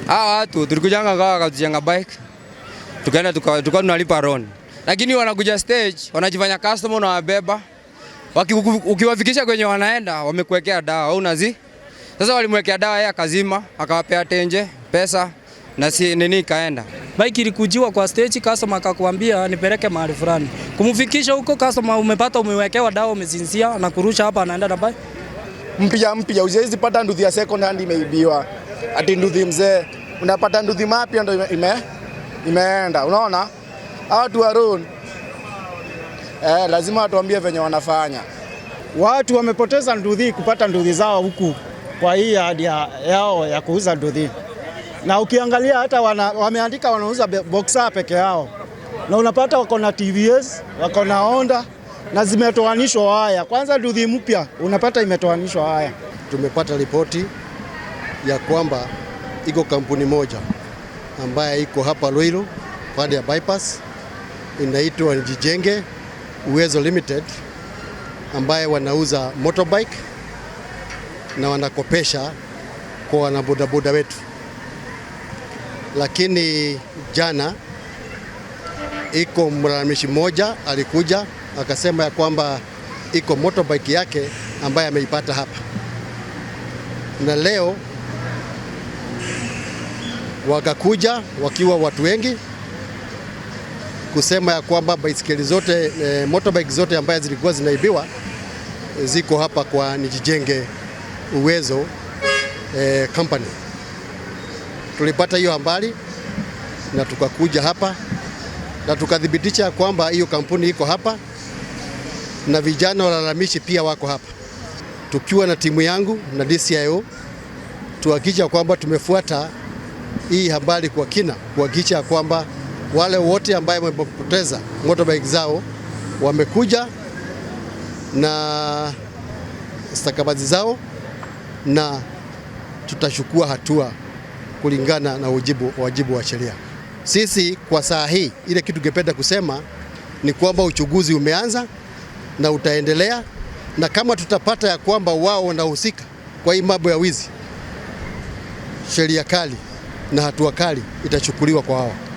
Watu tulikujanga kwa kujenga bike. Tukaenda tukao tunalipa loan. Lakini wanakuja stage, wanajifanya customer na wabeba. Ukiwafikisha kwenye wanaenda, wamekuwekea dawa au unazi. Sasa walimwekea dawa yeye akazima, akawapea tenje, pesa na si nini kaenda. Bike ilikujiwa kwa stage, customer akakwambia nipeleke mahali fulani. Kumfikisha huko customer umepata umewekewa dawa umezinzia na kurusha hapa anaenda na bike. Mpya usiwezi pata nduthi ya second hand imeibiwa. Ati nduthi mzee, unapata nduthi mapya ndio imeenda. Unaona? Watu wa road lazima watuambie venye wanafanya. Watu wamepoteza nduthi kupata nduthi zao huku kwa hii hadi yao ya kuuza nduthi. Na ukiangalia hata wameandika wanauza boxer peke yao. Na unapata wako na TVS, wako na Honda na zimetoanishwa waya. Kwanza nduthi mpya unapata imetoanishwa waya. Tumepata ripoti ya kwamba iko kampuni moja ambaye iko hapa Ruiru pande ya bypass inaitwa Nijijenge Uwezo Limited ambaye wanauza motorbike na wanakopesha kwa wanabodaboda wetu. Lakini jana iko mlalamishi mmoja alikuja akasema ya kwamba iko motorbike yake ambaye ameipata hapa. Na leo wakakuja wakiwa watu wengi kusema ya kwamba baisikeli zote motorbike zote ambaye zilikuwa zinaibiwa ziko hapa kwa Nijijenge Uwezo company. Tulipata hiyo habari na tukakuja hapa na tukadhibitisha kwamba hiyo kampuni iko hapa na vijana walalamishi pia wako hapa. Tukiwa na timu yangu na DCIO tuhakikisha kwamba tumefuata hii habari kwa kina, kuhakikisha kwamba wale wote ambao wamepoteza motorbike zao wamekuja na stakabadhi zao na tutachukua hatua kulingana na wajibu wa sheria. Sisi kwa saa hii ile kitu tungependa kusema ni kwamba uchunguzi umeanza na utaendelea, na kama tutapata ya kwamba wao wanahusika kwa hii mambo ya wizi, sheria kali na hatua kali itachukuliwa kwa hao.